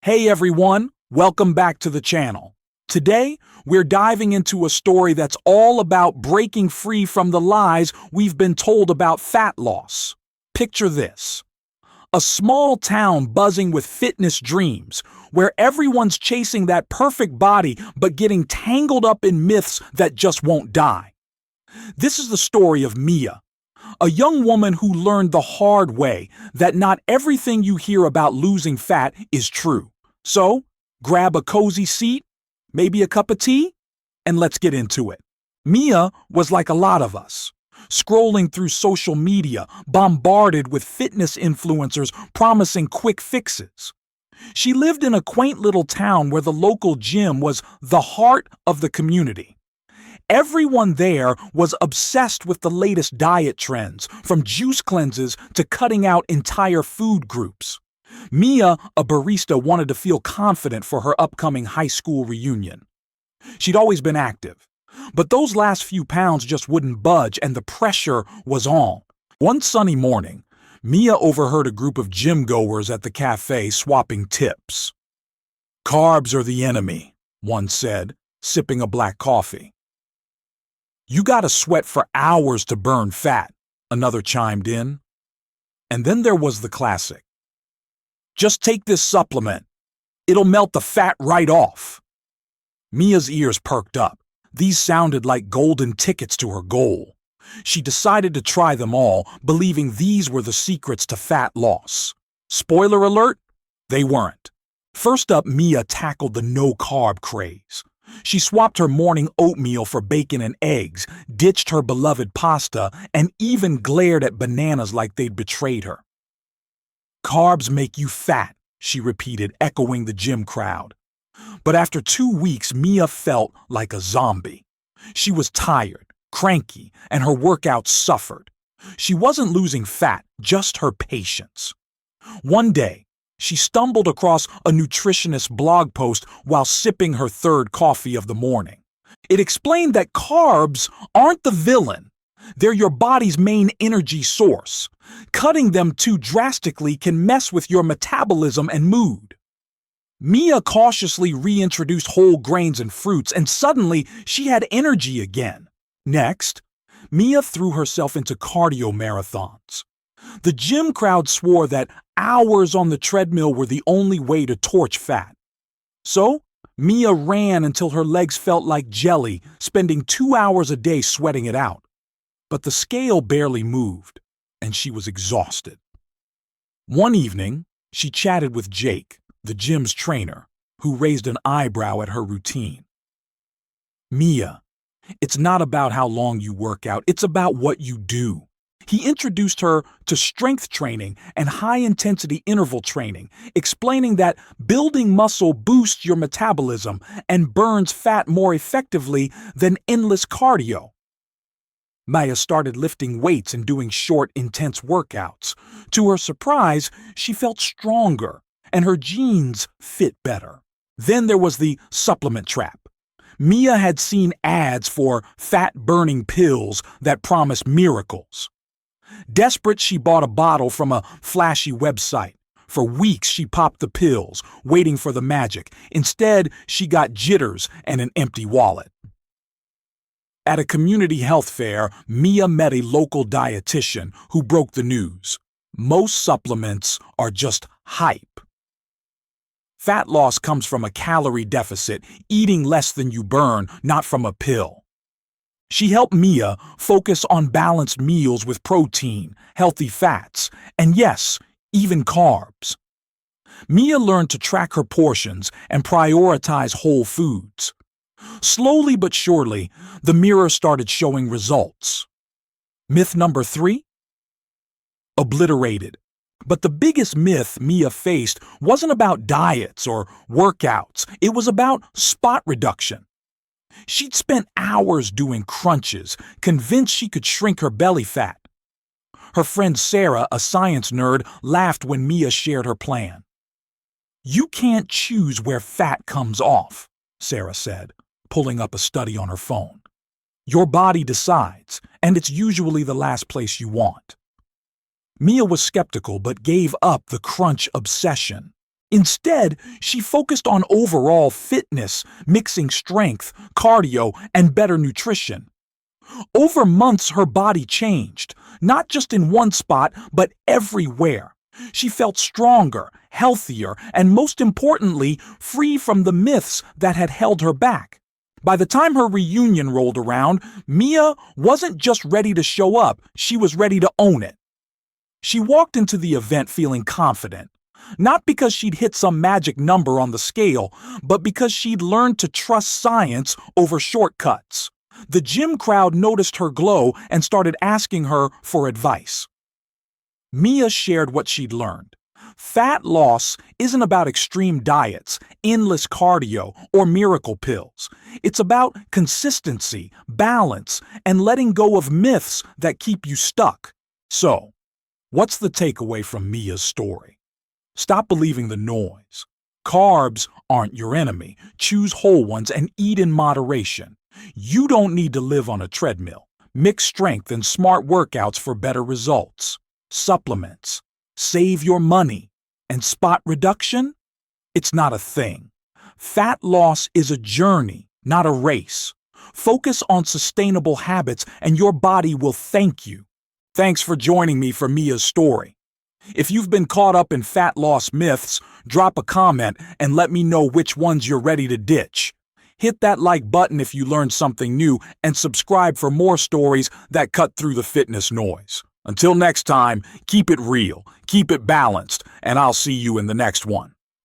Hey everyone, welcome back to the channel. Today, we're diving into a story that's all about breaking free from the lies we've been told about fat loss. Picture this. A small town buzzing with fitness dreams, where everyone's chasing that perfect body but getting tangled up in myths that just won't die. This is the story of Mia, a young woman who learned the hard way that not everything you hear about losing fat is true. So, grab a cozy seat, maybe a cup of tea, and let's get into it. Mia was like a lot of us, scrolling through social media, bombarded with fitness influencers promising quick fixes. She lived in a quaint little town where the local gym was the heart of the community. Everyone there was obsessed with the latest diet trends, from juice cleanses to cutting out entire food groups. Mia, a barista, wanted to feel confident for her upcoming high school reunion. She'd always been active, but those last few pounds just wouldn't budge and the pressure was on. One sunny morning, Mia overheard a group of gym-goers at the cafe swapping tips. "Carbs are the enemy," one said, sipping a black coffee. "You gotta sweat for hours to burn fat," another chimed in. And then there was the classic. "Just take this supplement. It'll melt the fat right off." Mia's ears perked up. These sounded like golden tickets to her goal. She decided to try them all, believing these were the secrets to fat loss. Spoiler alert, they weren't. First up, Mia tackled the no-carb craze. She swapped her morning oatmeal for bacon and eggs, ditched her beloved pasta, and even glared at bananas like they'd betrayed her. "Carbs make you fat," she repeated, echoing the gym crowd. But after 2 weeks, Mia felt like a zombie. She was tired, cranky, and her workouts suffered. She wasn't losing fat, just her patience. One day, she stumbled across a nutritionist blog post while sipping her third coffee of the morning. It explained that carbs aren't the villain. They're your body's main energy source. Cutting them too drastically can mess with your metabolism and mood. Mia cautiously reintroduced whole grains and fruits, and suddenly she had energy again. Next, Mia threw herself into cardio marathons. The gym crowd swore that hours on the treadmill were the only way to torch fat. So, Mia ran until her legs felt like jelly, spending 2 hours a day sweating it out. But the scale barely moved, and she was exhausted. One evening, she chatted with Jake, the gym's trainer, who raised an eyebrow at her routine. "Mia, it's not about how long you work out, it's about what you do." He introduced her to strength training and high-intensity interval training, explaining that building muscle boosts your metabolism and burns fat more effectively than endless cardio. Maya started lifting weights and doing short, intense workouts. To her surprise, she felt stronger, and her jeans fit better. Then there was the supplement trap. Mia had seen ads for fat-burning pills that promised miracles. Desperate, she bought a bottle from a flashy website. For weeks, she popped the pills, waiting for the magic. Instead, she got jitters and an empty wallet. At a community health fair, Mia met a local dietitian who broke the news. Most supplements are just hype. Fat loss comes from a calorie deficit, eating less than you burn, not from a pill. She helped Mia focus on balanced meals with protein, healthy fats, and yes, even carbs. Mia learned to track her portions and prioritize whole foods. Slowly but surely, the mirror started showing results. Myth number 3? Obliterated. But the biggest myth Mia faced wasn't about diets or workouts. It was about spot reduction. She'd spent hours doing crunches, convinced she could shrink her belly fat. Her friend Sarah, a science nerd, laughed when Mia shared her plan. "You can't choose where fat comes off," Sarah said, pulling up a study on her phone. "Your body decides, and it's usually the last place you want." Mia was skeptical but gave up the crunch obsession. Instead, she focused on overall fitness, mixing strength, cardio, and better nutrition. Over months, her body changed, not just in one spot, but everywhere. She felt stronger, healthier, and most importantly, free from the myths that had held her back. By the time her reunion rolled around, Mia wasn't just ready to show up, she was ready to own it. She walked into the event feeling confident, not because she'd hit some magic number on the scale, but because she'd learned to trust science over shortcuts. The gym crowd noticed her glow and started asking her for advice. Mia shared what she'd learned. Fat loss isn't about extreme diets, endless cardio, or miracle pills. It's about consistency, balance, and letting go of myths that keep you stuck. So, what's the takeaway from Mia's story? Stop believing the noise. Carbs aren't your enemy. Choose whole ones and eat in moderation. You don't need to live on a treadmill. Mix strength and smart workouts for better results. Supplements. Save your money. And spot reduction? It's not a thing. Fat loss is a journey, not a race. Focus on sustainable habits and your body will thank you. Thanks for joining me for Mia's story. If you've been caught up in fat loss myths, drop a comment and let me know which ones you're ready to ditch. Hit that like button if you learned something new and subscribe for more stories that cut through the fitness noise. Until next time, keep it real, keep it balanced, and I'll see you in the next one.